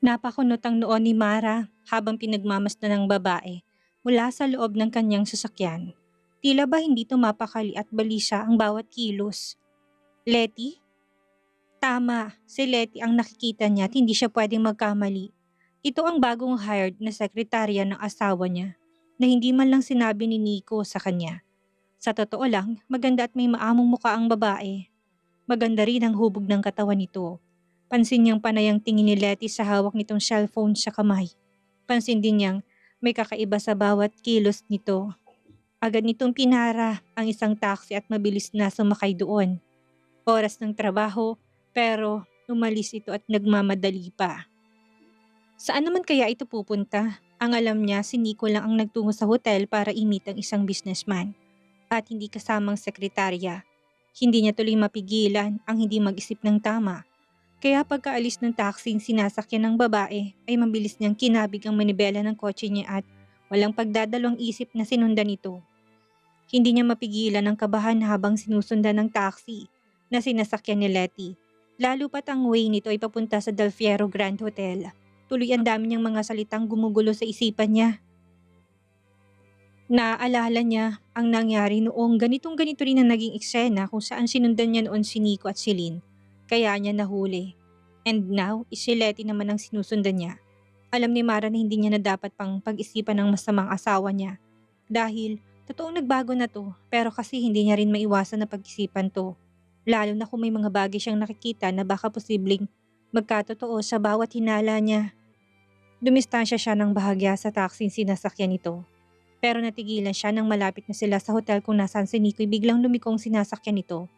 Napakunot ang noo ni Mara habang pinagmamasdan ng babae mula sa loob ng kanyang sasakyan. Tila ba hindi tumapakali at balisa ang bawat kilos. Letty? Tama, si Letty ang nakikita niya at hindi siya pwedeng magkamali. Ito ang bagong hired na sekretarya ng asawa niya na hindi man lang sinabi ni Nico sa kanya. Sa totoo lang, maganda at may maamong muka ang babae. Maganda rin ang hubog ng katawan nito. Pansin niyang panay ang tingin ni Letty sa hawak nitong cellphone sa kamay. Pansin din niyang may kakaiba sa bawat kilos nito. Agad nitong pinara ang isang taxi at mabilis na sumakay doon. Oras ng trabaho, pero umalis ito at nagmamadali pa. Saan naman kaya ito pupunta? Ang alam niya, si Nico lang ang nagtungo sa hotel para i-meet ang isang businessman at hindi kasamang sekretarya. Hindi niya tuloy mapigilan ang hindi mag-isip ng tama. Kaya pagkaalis ng taxi sinasakyan ng babae ay mabilis niyang kinabig ang manibela ng kotse niya at walang pagdadalawang isip na sinundan ito. Hindi niya mapigilan ang kabahan habang sinusundan ng taxi na sinasakyan ni Letty. Lalo pat ang way nito ay papunta sa Del Fierro Grand Hotel. Tuloy ang dami niyang mga salitang gumugulo sa isipan niya. Naaalala niya ang nangyari noong ganitong-ganito rin ang naging eksena kung saan sinundan niya noon si Nico at si Lynn. Kaya niya nahuli. And now, si Letty naman ang sinusundan niya. Alam ni Mara na hindi niya na dapat pang pag-isipan ng masamang asawa niya. Dahil, totoong nagbago na to, pero kasi hindi niya rin maiwasan na pag-isipan to. Lalo na kung may mga bagay siyang nakikita na baka posibleng magkatotoo sa bawat hinala niya. Dumistansya siya ng bahagya sa taxing sinasakyan nito. Pero natigilan siya nang malapit na sila sa hotel kung nasaan si Nico'y biglang lumikong sinasakyan nito.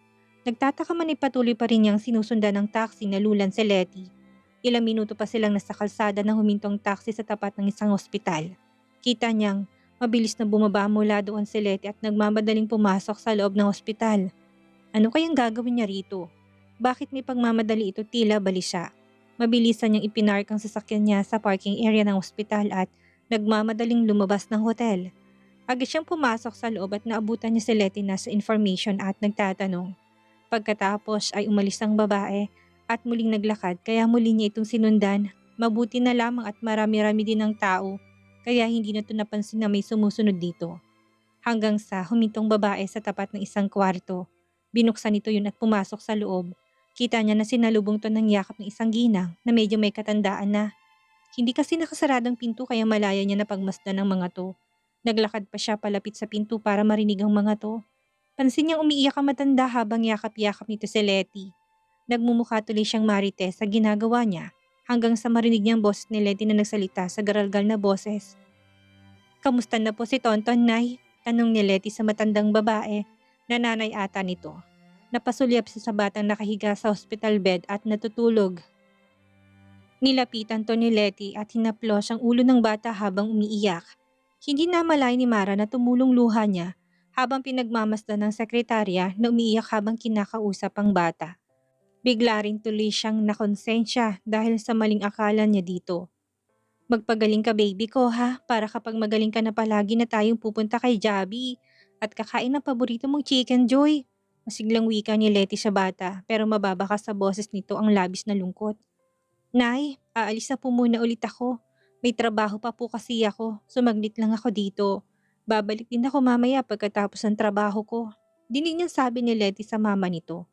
Nagtataka man ay patuloy pa rin niyang sinusundan ng taxi na lulan si Letty. Ilang minuto pa silang nasa kalsada nang humintong taxi sa tapat ng isang ospital. Kita niyang mabilis na bumaba mula doon si Letty at nagmamadaling pumasok sa loob ng ospital. Ano kayang gagawin niya rito? Bakit may pagmamadali ito tila balisa? Mabilisan niyang ipinark ang sasakyan niya sa parking area ng ospital at nagmamadaling lumabas ng hotel. Agad siyang pumasok sa loob at naabutan niya si Letty na sa information at nagtatanong. Pagkatapos ay umalis ang babae at muling naglakad kaya muli niya itong sinundan. Mabuti na lamang at marami-rami din ang tao kaya hindi na ito napansin na may sumusunod dito. Hanggang sa humintong babae sa tapat ng isang kwarto. Binuksan ito yun at pumasok sa loob. Kita niya na sinalubong to ng yakap ng isang ginang na medyo may katandaan na. Hindi kasi nakasaradang pinto kaya malaya niya na pagmasdan ng mga to. Naglakad pa siya palapit sa pinto para marinig ang mga to. Pansin niyang umiiyak ang matanda habang yakap-yakap nito si Letty. Nagmumukha tuloy siyang marites sa ginagawa niya hanggang sa marinig niyang boses ni Letty na nagsalita sa garalgal na boses. Kamusta na po si Tonton, Nay? Tanong ni Letty sa matandang babae na nanay ata nito. Napasulyap siya sa batang nakahiga sa hospital bed at natutulog. Nilapitan to ni Letty at hinaplos ang ulo ng bata habang umiiyak. Hindi namalay ni Mara na tumulong luha niya habang pinagmamasdan ng sekretarya na umiiyak habang kinakausap ang bata. Bigla rin tuloy siyang nakonsensya dahil sa maling akala niya dito. Magpagaling ka baby ko ha, para kapag magaling ka na palagi na tayong pupunta kay Javi at kakain ng paborito mong chicken joy. Masiglang wika ni Letty sa bata pero mababa ka sa boses nito ang labis na lungkot. Nay, aalis na po muna ulit ako. May trabaho pa po kasi ako. Sumaglit lang ako dito. Babalik din ako mamaya pagkatapos ng trabaho ko. Dinig niyang sabi ni Letty sa mama nito.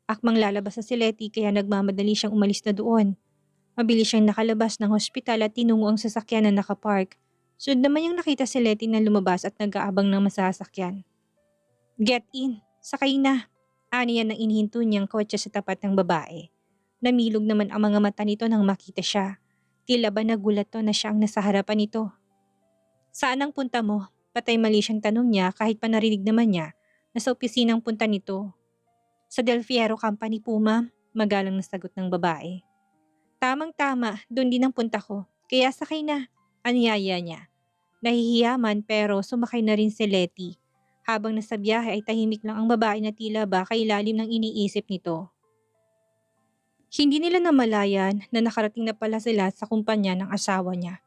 Akmang lalabas na si Letty kaya nagmamadali siyang umalis na doon. Mabilis siyang nakalabas ng hospital at tinungo ang sasakyan na nakapark. Sunod naman niyang nakita si Letty na lumabas at nag-aabang ng masasakyan. Get in, sakay na. Aniyan ang inihinto niyang kotse sa tapat ng babae. Namilog naman ang mga mata nito nang makita siya. Tila ba nagulat to na siya ang nasa harapan nito. Saan ang punta mo? Patay mali siyang tanong niya kahit pa narinig naman niya na sa opisinang punta nito. Sa Del Fierro Company po ma'am, magalang na sagot ng babae. Tamang-tama, doon din ang punta ko. Kaya sakay na. Anyaya niya. Nahihiya man pero sumakay na rin si Letty. Habang nasa biyahe ay tahimik lang ang babae na tila ba kailalim ng iniisip nito. Hindi nila namalayan na nakarating na pala sila sa kumpanya ng asawa niya.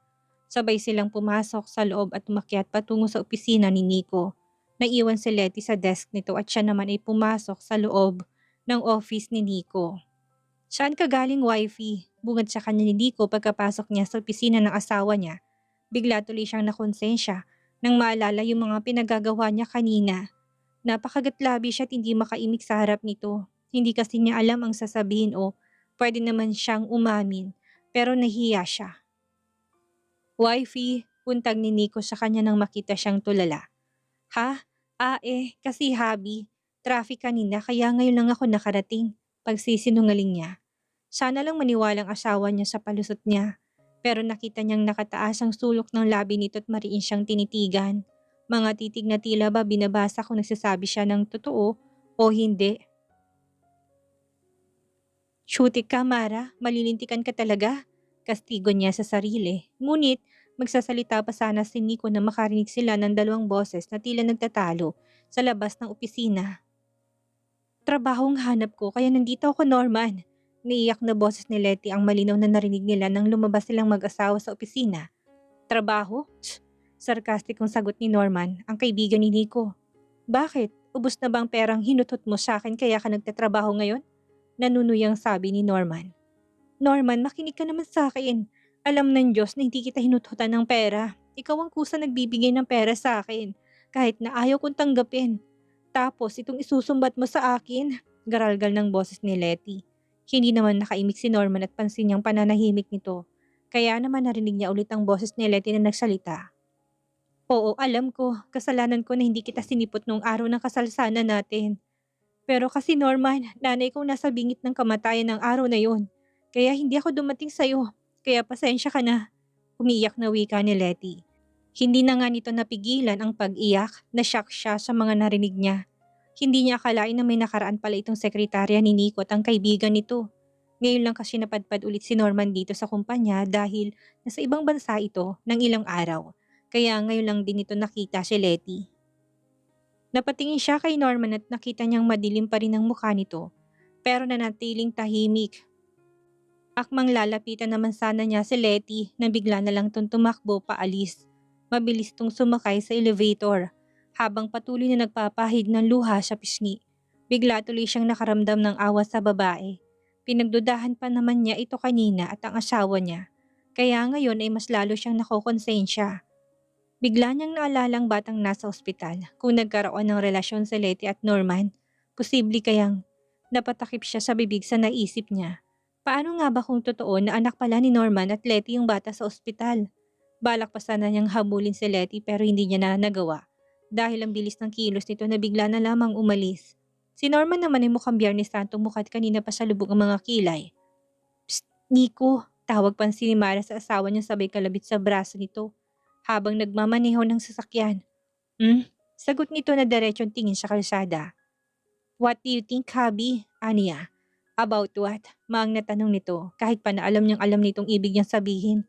Sabay silang pumasok sa loob at umakyat patungo sa opisina ni Nico. Naiwan si Letty sa desk nito at siya naman ay pumasok sa loob ng office ni Nico. Saan ka galing, wifey? Bungad sa kanya ni Nico pagkapasok niya sa opisina ng asawa niya. Bigla tuloy siyang nakonsensya nang maalala yung mga pinagagawa niya kanina. Napakagatlabi siya at hindi makaimik sa harap nito. Hindi kasi niya alam ang sasabihin o pwede naman siyang umamin pero nahiya siya. Wifey, puntag ni Nico sa kanya nang makita siyang tulala. Ha? Kasi habi. Traffic kanina kaya ngayon lang ako nakarating. Pagsisinungaling niya. Sana lang maniwalang asawa niya sa palusot niya. Pero nakita niyang nakataas ang sulok ng labi nito at mariin siyang tinitigan. Mga titig na tila ba binabasa kung nagsasabi siya ng totoo o hindi. Syutik ka, Mara. Malilintikan ka talaga. Kastigo niya sa sarili. Ngunit, magsasalita pa sana si Nico na makarinig sila ng dalawang boses na tila nagtatalo sa labas ng opisina. Trabahong hanap ko kaya nandito ako, Norman. Naiyak na boses ni Letty ang malinaw na narinig nila nang lumabas silang mag-asawa sa opisina. Trabaho? Tsk! Sarkastikong sagot ni Norman, ang kaibigan ni Nico. Bakit? Ubus na bang perang hinutot mo sa akin kaya ka nagtatrabaho ngayon? Nanunuyang sabi ni Norman. Norman, makinig ka naman sa akin. Alam ng Diyos na hindi kita hinututan ng pera. Ikaw ang kusa nagbibigay ng pera sa akin. Kahit na ayaw kong tanggapin. Tapos itong isusumbat mo sa akin. Garalgal ng boses ni Letty. Hindi naman nakaimik si Norman at pansin niyang pananahimik nito. Kaya naman narinig niya ulit ang boses ni Letty na nagsalita. Oo, alam ko. Kasalanan ko na hindi kita sinipot noong araw ng kasalsana natin. Pero kasi Norman, nanay kong nasa bingit ng kamatayan ng araw na yon. Kaya hindi ako dumating sa'yo. Kaya pasensya ka na. Umiiyak na wika ni Letty. Hindi na nga nito napigilan ang pag-iyak, na-shock siya sa mga narinig niya. Hindi niya akalain na may nakaraan pala itong sekretarya ni Nico at ang kaibigan nito. Ngayon lang kasi napadpad ulit si Norman dito sa kumpanya dahil nasa ibang bansa ito ng ilang araw. Kaya ngayon lang din ito nakita si Letty. Napatingin siya kay Norman at nakita niyang madilim pa rin ang mukha nito. Pero nanatiling tahimik. Akmang lalapitan naman sana niya si Letty na bigla na lang itong tumakbo paalis. Mabilis itong sumakay sa elevator habang patuloy na nagpapahid ng luha sa pisngi. Bigla tuloy siyang nakaramdam ng awa sa babae. Pinagdudahan pa naman niya ito kanina at ang asawa niya. Kaya ngayon ay mas lalo siyang nakokonsensya. Bigla niyang naalala ang batang nasa ospital kung nagkaroon ng relasyon si Letty at Norman. Posible kayang napatakip siya sa bibig sa naisip niya. Paano nga ba kung totoo na anak pala ni Norman at Letty yung bata sa ospital? Balak pa sana niyang habulin si Letty pero hindi niya na nagawa. Dahil ang bilis ng kilos nito na bigla na lamang umalis. Si Norman naman ay mukhang Biyernes Santong mukha at kanina pa sa lubog ang mga kilay. Psst, Nico! Tawag pansin ni Mara sa asawa niya sabay kalabit sa braso nito habang nagmamaneho ng sasakyan. Sagot nito na diretsong tingin sa kalsada. What do you think, hubby? Aniya. About what? Maang natanong nito kahit pa na alam nitong ibig niyang sabihin.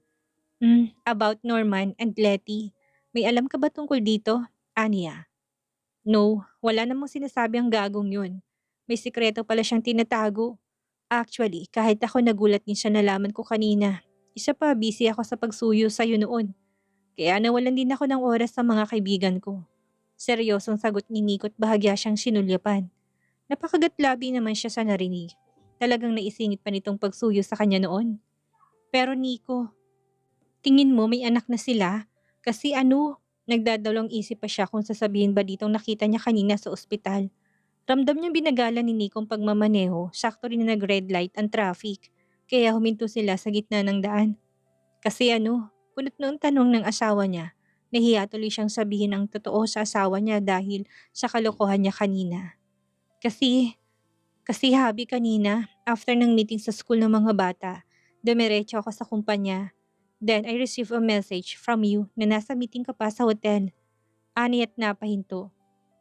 About Norman and Letty. May alam ka ba tungkol dito? Aniya. No, wala namang sinasabi ang gagong yun. May sikreto pala siyang tinatago. Actually, kahit ako nagulat din siya nalaman ko kanina. Isa pa, busy ako sa pagsuyo sa'yo noon. Kaya nawalan din ako ng oras sa mga kaibigan ko. Seryosong sagot ni Nico at bahagya siyang sinulyapan. Napakagatlabi naman siya sa narinig. Talagang naisingit pa nitong pagsuyo sa kanya noon. Pero Nico, tingin mo may anak na sila? Kasi nagdadalawang isip pa siya kung sasabihin ba ditong nakita niya kanina sa ospital. Ramdam niya binagala ni Nico ang pagmamaneho, sakto rin na nag-red light ang traffic. Kaya huminto sila sa gitna ng daan. Kasi kunot noong tanong ng asawa niya. Nahiya tuloy siyang sabihin ang totoo sa asawa niya dahil sa kalokohan niya kanina. Kasi habi kanina, after ng meeting sa school ng mga bata, dumiretso ako sa kumpanya. Then I received a message from you na nasa meeting ka pa sa hotel. Ani at napahinto.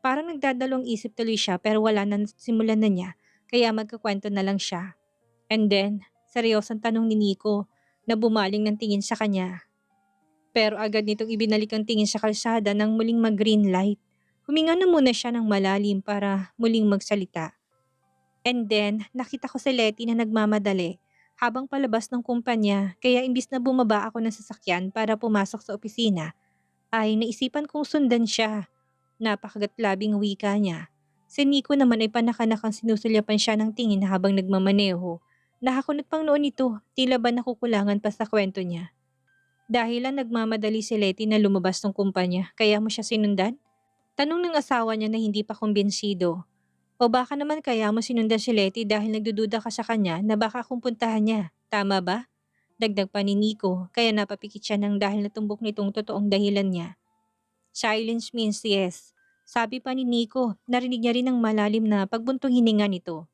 Parang nagdadalawang isip tuloy siya pero wala na simulan na niya kaya magkakwento na lang siya. And then, seryosong tanong ni Nico na bumaling ng tingin sa kanya. Pero agad nitong ibinalik ang tingin sa kalsada nang muling mag-green light. Huminga na muna siya ng malalim para muling magsalita. And then, nakita ko si Letty na nagmamadali habang palabas ng kumpanya kaya imbis na bumaba ako ng sasakyan para pumasok sa opisina, ay naisipan kong sundan siya. Napakagatlabing wika niya. Si Nico naman ay panakanakang sinusulyapan siya ng tingin habang nagmamaneho Nakakunot pang noon ito, tila ba nakukulangan pa sa kwento niya. Dahil lang nagmamadali si Letty na lumabas ng kumpanya, kaya mo siya sinundan? Tanong ng asawa niya na hindi pa kumbinsido. O baka naman kaya mo sinundan si Letty dahil nagdududa ka sa kanya na baka kumpuntahan niya. Tama ba? Dagdag pa ni Nico, kaya napapikit siya ng dahil natumbok nitong totoong dahilan niya. Silence means yes. Sabi pa ni Nico, narinig niya rin ang malalim na pagbuntong hininga nito.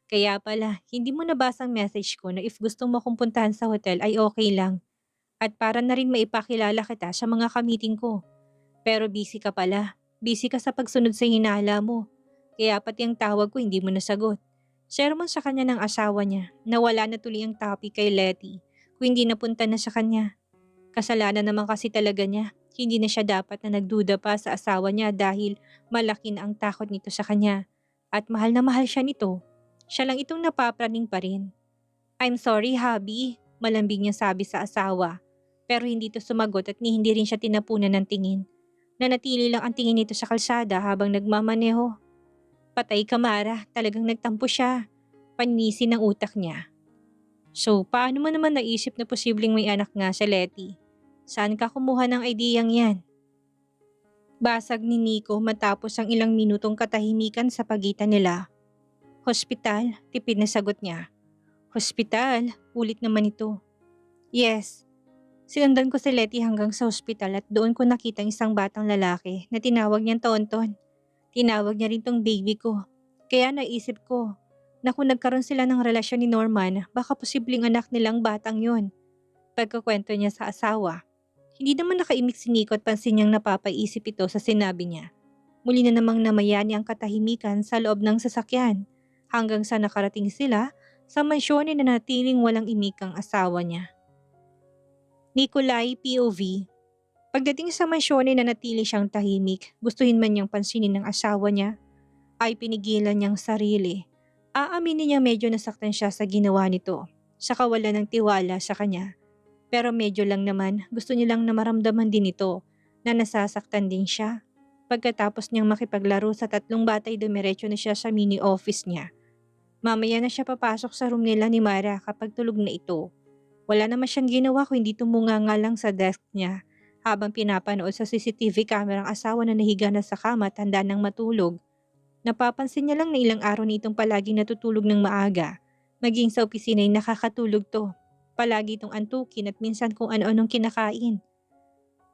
Kaya pala, hindi mo nabasa ang message ko na if gusto mo akong puntahan sa hotel ay okay lang. At para na rin maipakilala kita sa mga kamiting ko. Pero busy ka pala. Busy ka sa pagsunod sa hinala mo. Kaya pati ang tawag ko hindi mo nasagot. Share mo sa kanya ng asawa niya na wala na tuloy ang topic kay Letty kung hindi napunta na sa kanya. Kasalanan naman kasi talaga niya. Hindi na siya dapat na nagduda pa sa asawa niya dahil malaki na ang takot nito sa kanya. At mahal na mahal siya nito. Siya lang itong napapraning pa rin. I'm sorry, hubby, malambing niya sabi sa asawa. Pero hindi to sumagot at ni hindi rin siya tinapunan ng tingin. Nanatili lang ang tingin nito sa kalsada habang nagmamaneho. Patay ka, Mara, talagang nagtampo siya. Panisi ng utak niya. So, paano mo naman naisip na posibleng may anak nga sa Letty? Saan ka kumuha ng ideyang yan? Basag ni Nico matapos ang ilang minutong katahimikan sa pagitan nila. Hospital, tipid na sagot niya. Hospital, ulit naman ito. Yes, sinundan ko si Letty hanggang sa hospital at doon ko nakita isang batang lalaki na tinawag niyang Tonton. Tinawag niya rin tong baby ko. Kaya naisip ko na kung nagkaroon sila ng relasyon ni Norman, baka posibleng anak nilang batang yon. Pagkakwento niya sa asawa. Hindi naman nakaimik si Nico at pansin niyang napapaisip ito sa sinabi niya. Muli na namang namayani ang katahimikan sa loob ng sasakyan hanggang sa nakarating sila sa mansyon na natiling walang imik ang asawa niya. Nikolai POV. Pagdating sa mansyon na natili siyang tahimik, gustuhin man niyang pansinin ng asawa niya, ay pinigilan niyang sarili. Aaminin niya medyo nasaktan siya sa ginawa nito, sa kawalan ng tiwala sa kanya. Pero medyo lang naman, gusto nilang na maramdaman din ito na nasasaktan din siya. Pagkatapos niyang makipaglaro sa tatlong batay, dumiretso na siya sa mini office niya. Mamaya na siya papasok sa room nila ni Mara kapag tulog na ito. Wala naman siyang ginawa kundi tumunganga lang sa desk niya habang pinapanood sa CCTV camera ang asawa na nahiga na sa kama at handa ng matulog. Napapansin niya lang na ilang araw na itong palaging natutulog ng maaga. Maging sa opisina ay nakakatulog to. Palagi itong antukin at minsan kung ano-anong kinakain.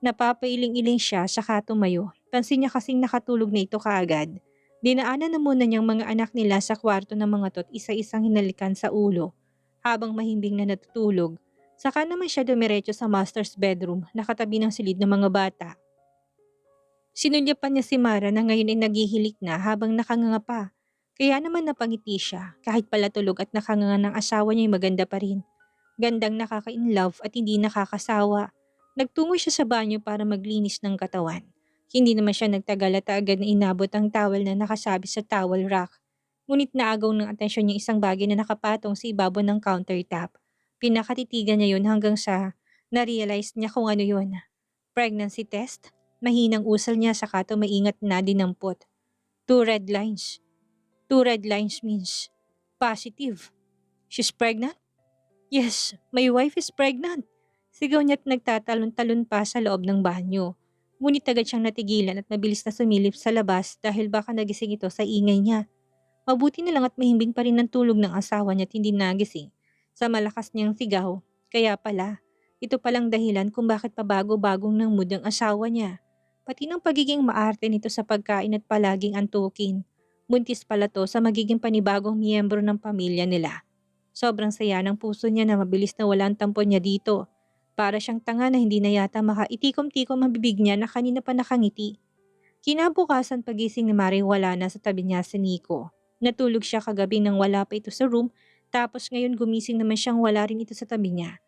Napapailing-iling siya saka tumayo. Pansin niya kasing nakatulog na ito kaagad. Dinaanan na muna niyang mga anak nila sa kwarto ng mga tot isa-isang hinalikan sa ulo habang mahimbing na natutulog. Saka naman siya dumiretso sa master's bedroom nakatabi ng silid ng mga bata. Sinunyapan niya si Mara na ngayon ay naghihilik na habang nakanganga pa. Kaya naman napangiti siya kahit pala tulog at nakanganga ng asawa niya ay maganda pa rin. Gandang nakaka-inlove at hindi nakakasawa. Nagtungo siya sa banyo para maglinis ng katawan. Hindi naman siya nagtagal at agad na inabot ang towel na nakasabi sa towel rack. Ngunit naagaw ng atensyon niya isang bagay na nakapatong sa ibabaw ng countertop. Pinakatitigan niya yun hanggang sa na-realize niya kung ano yun. Pregnancy test? Mahinang usal niya saka maingat na dinampot. Two red lines. Two red lines means positive. She's pregnant? Yes, my wife is pregnant. Sigaw niya't nagtatalon-talon pa sa loob ng banyo. Ngunit agad siyang natigilan at mabilis na sumilip sa labas dahil baka nagising ito sa ingay niya. Mabuti na lang at mahimbing pa rin ang tulog ng asawa niya at hindi nagising sa malakas niyang sigaw. Kaya pala, ito palang dahilan kung bakit pabago-bagong ng mood ang asawa niya. Pati ng pagiging maarte nito sa pagkain at palaging antukin. Buntis pala to sa magiging panibagong miyembro ng pamilya nila. Sobrang saya ng puso niya na mabilis na wala ang tampon niya dito. Para siyang tanga na hindi na yata makaitikom-tikom ang bibig niya na kanina pa nakangiti. Kinabukasan pagising ni Mari wala na sa tabi niya si Nico. Natulog siya kagabi nang wala pa ito sa room tapos ngayon gumising naman siyang wala rin ito sa tabi niya.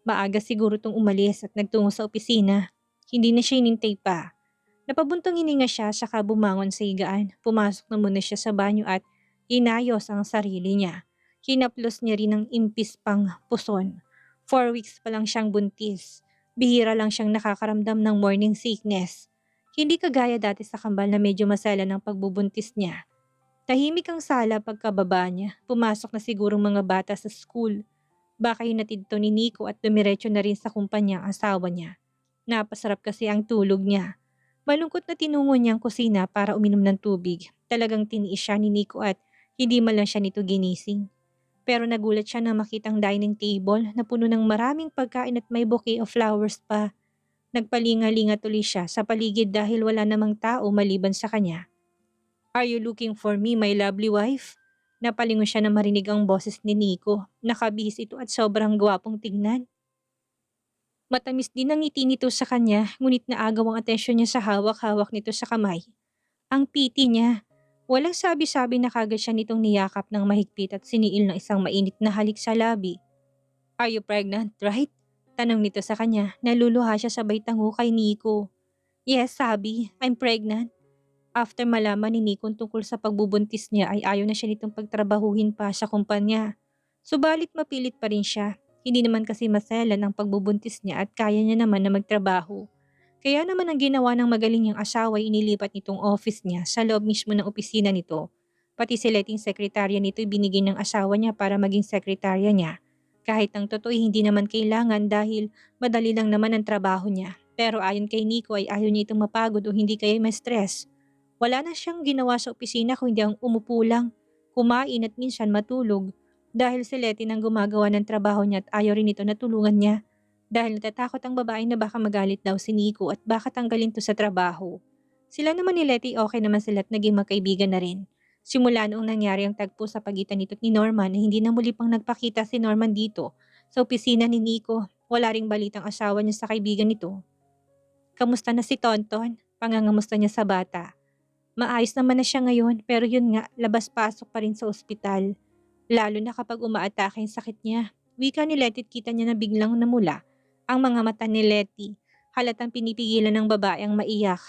Maaga siguro tong umalis at nagtungo sa opisina. Hindi na siya inintay pa. Napabuntong hininga siya saka bumangon sa higaan. Pumasok na muna siya sa banyo at inayos ang sarili niya. Hinaplos niya rin ang impis pang puson. 4 weeks pa lang siyang buntis. Bihira lang siyang nakakaramdam ng morning sickness. Hindi kagaya dati sa kambal na medyo masela ng pagbubuntis niya. Tahimik ang sala pagkababa niya. Pumasok na sigurong mga bata sa school. Baka hinatid to ni Nico at dumiretso na rin sa kumpanya ang asawa niya. Napasarap kasi ang tulog niya. Malungkot na tinungo niya ang kusina para uminom ng tubig. Talagang tiniis siya ni Nico at hindi man lang siya nito ginising. Pero nagulat siya na makitang dining table na puno ng maraming pagkain at may bouquet of flowers pa. Nagpalinga-linga tuloy siya sa paligid dahil wala namang tao maliban sa kanya. "Are you looking for me, my lovely wife?" Napalingon siya na marinig ang boses ni Nico. Nakabihis ito at sobrang gwapong tignan. Matamis din ang ngiti nito sa kanya, ngunit naagaw ang atensyon niya sa hawak-hawak nito sa kamay. Ang piti niya. Walang sabi-sabi na kagad siya nitong niyakap ng mahigpit at siniil ng isang mainit na halik sa labi. "Are you pregnant, right?" Tanong nito sa kanya. Naluluha siya sabay tango kay Nico. "Yes, sabi. I'm pregnant." After malaman ni Nico tungkol sa pagbubuntis niya ay ayaw na siya nitong pagtrabahuhin pa sa kumpanya. Subalit mapilit pa rin siya. Hindi naman kasi maselan ang pagbubuntis niya at kaya niya naman na magtrabaho. Kaya naman ang ginawa ng magaling niyang asawa ay inilipat nitong office niya sa loob mismo ng opisina nito. Pati si Letting sekretarya nito ibinigay ng asawa niya para maging sekretarya niya. Kahit ang totoo hindi naman kailangan dahil madali lang naman ang trabaho niya. Pero ayon kay Nico ay ayaw niya itong mapagod o hindi kaya ma-stress. Wala na siyang ginawa sa opisina kundi ang umupo lang, kumain at minsan matulog. Dahil si Letty nang gumagawa ng trabaho niya at ayaw rin ito na tulungan niya. Dahil natatakot ang babae na baka magalit daw si Nico at baka tanggalin to sa trabaho. Sila naman ni Letty okay naman sila at naging magkaibigan na rin. Simula noong nangyari ang tagpo sa pagitan nito at ni Norman na hindi na muli pang nagpakita si Norman dito sa opisina ni Nico. Wala ring balitang asawa niya sa kaibigan nito. "Kamusta na si Tonton?" Pangangamusta niya sa bata. "Maayos naman na siya ngayon pero yun nga, labas-pasok pa rin sa ospital. Lalo na kapag umaatake ang sakit niya." Wika ni Letty at kita niya na biglang namula ang mga mata ni Letty. Halatang pinipigilan ng babae ang maiyak.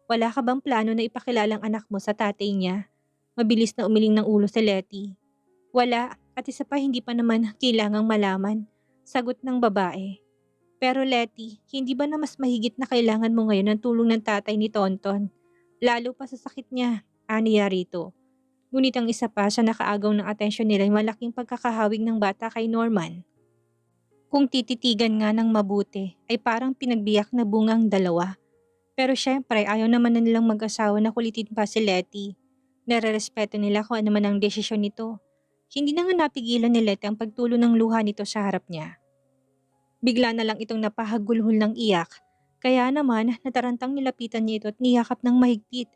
"Wala ka bang plano na ipakilala ang anak mo sa tatay niya?" Mabilis na umiling ng ulo si Letty. "Wala, at isa pa hindi pa naman kailangang malaman." Sagot ng babae. "Pero Letty, hindi ba na mas mahigit na kailangan mo ngayon ng tulong ng tatay ni Tonton? Lalo pa sa sakit niya," aniya rito. Ngunit ang isa pa sa nakaagaw ng atensyon nila ay malaking pagkakahawig ng bata kay Norman. Kung tititigan nga ng mabuti, ay parang pinagbiyak na bunga ang dalawa. Pero syempre ayaw naman na nilang mag-asawa na kulitin pa si Letty. Nare-respeto nila kung ano man ang desisyon nito. Hindi na nga napigilan ni Letty ang pagtulo ng luha nito sa harap niya. Bigla na lang itong napahagulhol ng iyak. Kaya naman natarantang nilapitan niya ito at niyakap ng mahigpit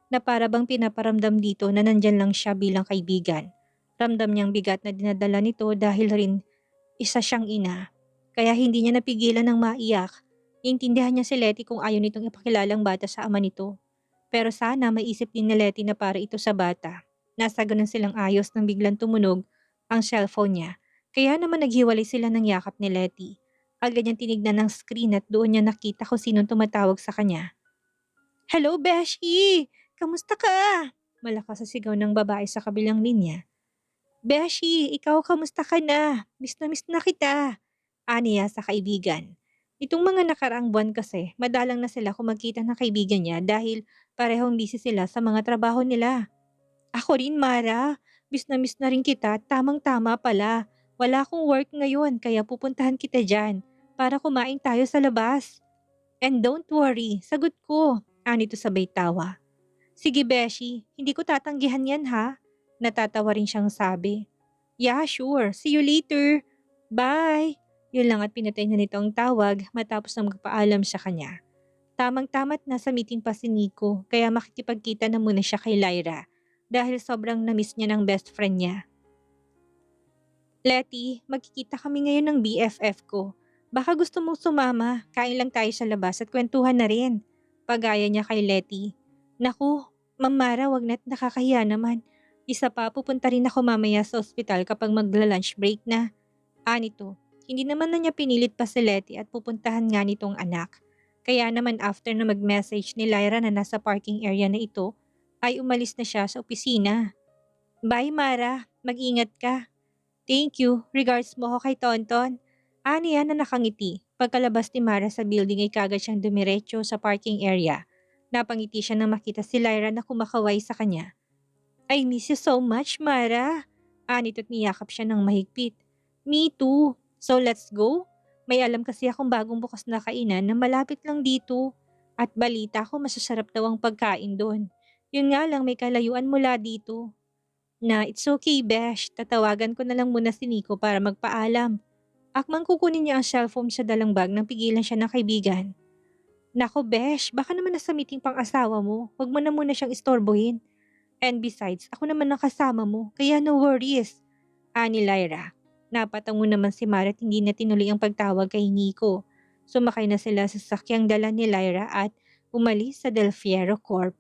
na para bang pinaparamdam dito na nandyan lang siya bilang kaibigan. Ramdam niyang bigat na dinadala nito dahil rin isa siyang ina. Kaya hindi niya napigilan ng maiyak. Iintindihan niya si Letty kung ayaw nitong ipakilalang bata sa ama nito. Pero sana maisip din ni Letty na para ito sa bata. Nasa ganun silang ayos nang biglang tumunog ang cellphone niya. Kaya naman naghiwalay sila ng yakap ni Letty. Agad niyang tinignan ng screen at doon niya nakita kung sinong tumatawag sa kanya. "Hello, Beshi! Kamusta ka?" Malakas sa sigaw ng babae sa kabilang linya. "Beshi, ikaw kamusta ka na miss na kita." Aniya sa kaibigan. Itong mga nakaraang buwan kasi, madalang na sila kung magkita ng kaibigan niya dahil parehong busy sila sa mga trabaho nila. "Ako rin, Mara. Miss na rin kita. Tamang-tama pala. Wala akong work ngayon kaya pupuntahan kita dyan para kumain tayo sa labas." "And don't worry, sagot ko." Anito sabay tawa. "Sige, Beshi. Hindi ko tatanggihan yan ha." Natatawa rin siyang sabi. "Yeah, sure. See you later. Bye." Yun lang at pinatay na nito ang tawag matapos na magpaalam sa kanya. Tamang-tama't nasa meeting pa si Nico kaya makikipagkita na muna siya kay Lyra dahil sobrang na-miss niya ng best friend niya. "Letty, magkikita kami ngayon ng BFF ko. Baka gusto mong sumama, kain lang tayo sa labas at kwentuhan na rin." Pagaya niya kay Letty. "Naku, Ma'am Mara, wag na't nakakahiya naman. Isa pa, pupunta rin ako mamaya sa ospital kapag magla-lunch break na." Anito, hindi naman na niya pinilit pa si Letty at pupuntahan nga nitong anak. Kaya naman after na mag-message ni Lyra na nasa parking area na ito, ay umalis na siya sa opisina. "Bye Mara, mag-ingat ka." "Thank you, regards mo ako kay Tonton." Aniya na nakangiti. Pagkalabas ni Mara sa building ay kagad siyang dumiretso sa parking area. Napangiti siya nang makita si Lyra na kumakaway sa kanya. I miss you so much, Mara. Anit at niyakap siya ng mahigpit. Me too. So let's go? May alam kasi akong bagong bukas na kainan na malapit lang dito. At balita ko masasarap daw ang pagkain doon. Yun nga lang may kalayuan mula dito. Na it's okay, Besh. Tatawagan ko na lang muna si Nico para magpaalam. Akmang kukunin niya ang cellphone sa dalang bag nang pigilan siya ng kaibigan. Nako, Besh, baka naman nasa meeting pang asawa mo. Huwag mo na muna siyang istorbohin. And besides, ako naman ang kasama mo, kaya no worries. Ani Lyra. Napatango naman si Mara at hindi na tinuloy ang pagtawag kay Nico. Sumakay na sila sa sakyang dala ni Lyra at umalis sa Del Fierro Corp.